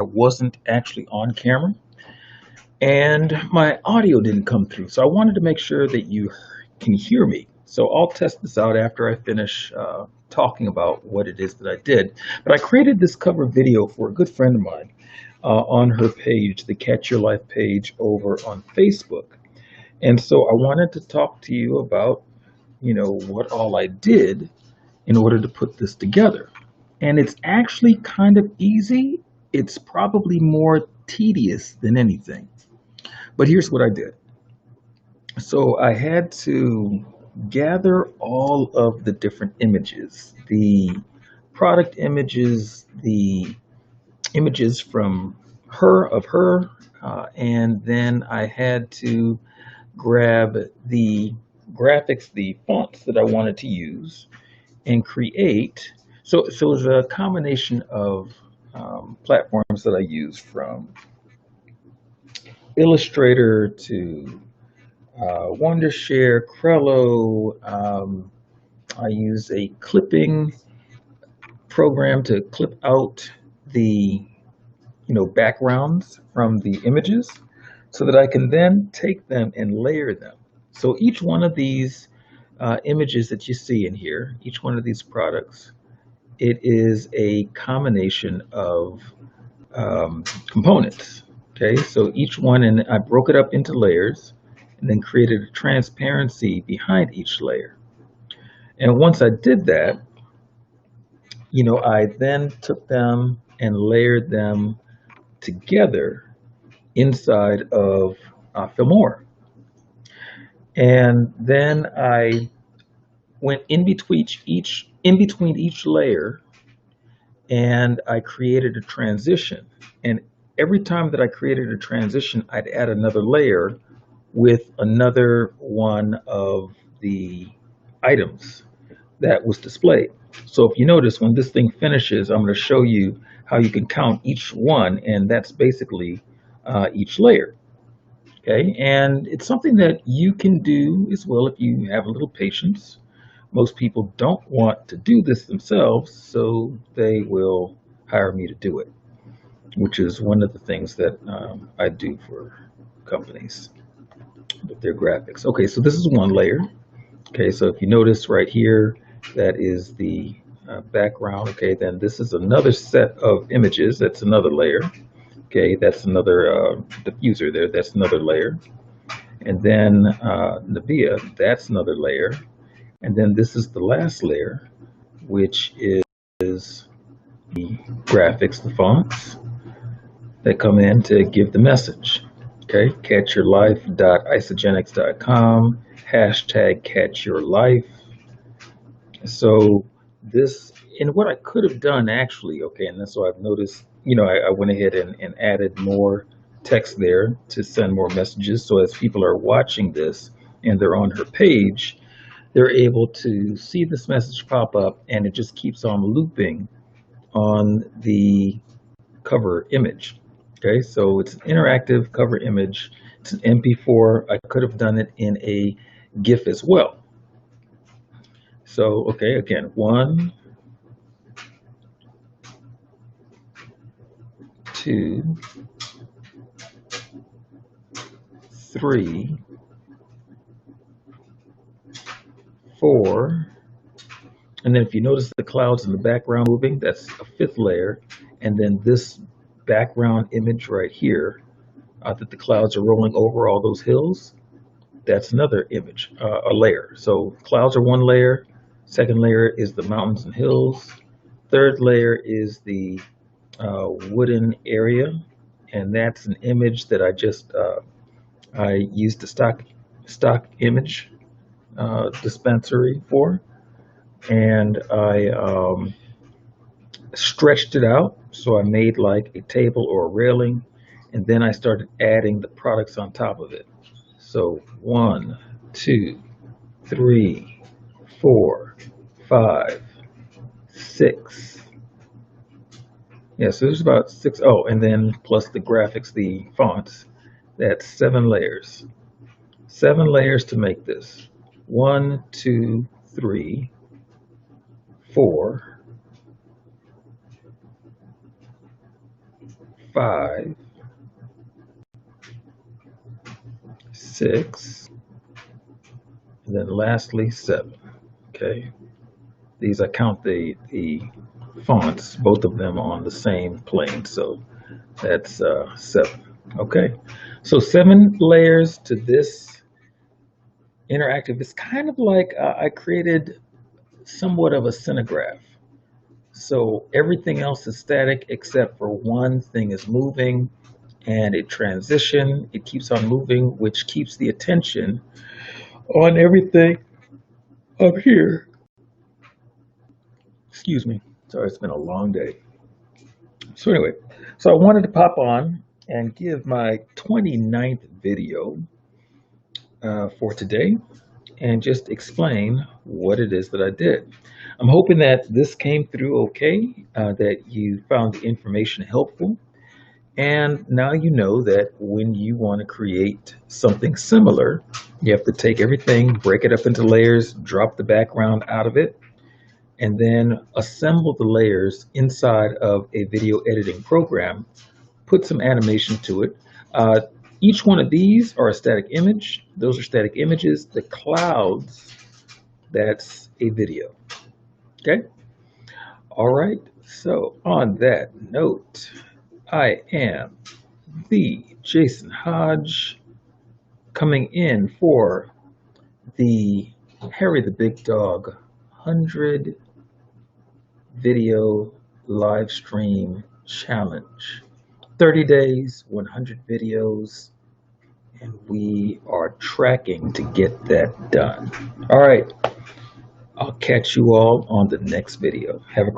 I wasn't actually on camera and my audio didn't come through. So I wanted to make sure that you can hear me. So I'll test this out after I finish talking about what it is that I did. But I created this cover video for a good friend of mine on her page, the Catch Your Life page over on Facebook. And so I wanted to talk to you about, what all I did in order to put this together. And it's actually kind of easy. It's probably more tedious than anything. But here's what I did. So I had to gather all of the different images, the product images, the images from her, and then I had to grab the graphics, the fonts that I wanted to use, and create. So it was a combination of platforms that I use, from Illustrator to Wondershare, Crello. I use a clipping program to clip out the backgrounds from the images so that I can then take them and layer them. So each one of these images that you see in here, each one of these products, it is a combination of components. Okay, so each one, and I broke it up into layers and then created a transparency behind each layer. And once I did that, I then took them and layered them together inside of Filmora. And then I went in between each layer, and I created a transition. And every time that I created a transition, I'd add another layer with another one of the items that was displayed. So if you notice, when this thing finishes, I'm going to show you how you can count each one, and that's basically each layer. Okay, and it's something that you can do as well if you have a little patience. Most people don't want to do this themselves, so they will hire me to do it, which is one of the things that I do for companies with their graphics. Okay, so this is one layer. Okay, so if you notice right here, that is the background. Okay, then this is another set of images. That's another layer. Okay, that's another diffuser there. That's another layer. And then Navia, that's another layer. And then this is the last layer, which is the graphics, the fonts that come in to give the message. Okay, catchyourlife.isagenix.com, hashtag catchyourlife. So this, and what I could have done actually, okay, and that's why I've noticed, I went ahead and added more text there to send more messages. So as people are watching this and they're on her page, they're able to see this message pop up, and it just keeps on looping on the cover image. Okay, so it's an interactive cover image. It's an MP4. I could have done it in a GIF as well. So, okay, again, 1, 2, 3, 4. And then if you notice the clouds in the background moving, that's a 5th layer. And then this background image right here, that the clouds are rolling over all those hills, that's another image, a layer. So clouds are one layer. Second layer is the mountains and hills. Third layer is the wooden area, and that's an image that I used the stock image dispensary for, and I stretched it out, so I made like a table or a railing, and then I started adding the products on top of it. So 1, 2, 3, 4, 5, 6. Yeah, so there's about 6. Oh, and then plus the graphics, the fonts. That's 7 layers. 7 layers to make this. 1, 2, 3, 4, 5, 6, and then lastly 7. Okay, these I count the fonts, both of them on the same plane, so that's 7. Okay, so 7 layers to this interactive. It's kind of like I created somewhat of a scenograph. So everything else is static except for one thing is moving, and it transition. It keeps on moving, which keeps the attention on everything up here. Excuse me. Sorry, it's been a long day. So anyway, so I wanted to pop on and give my 29th video for today and just explain what it is that I did. I'm hoping that this came through okay, that you found the information helpful. And now you know that when you want to create something similar, you have to take everything, break it up into layers, drop the background out of it, and then assemble the layers inside of a video editing program, put some animation to it. Each one of these are a static image. Those are static images. The clouds, that's a video. Okay? All right. So on that note, I am the Jason Hodge coming in for the Harry the Big Dog 100 video live stream challenge. 30 days, 100 videos, and we are tracking to get that done. All right. I'll catch you all on the next video. Have a great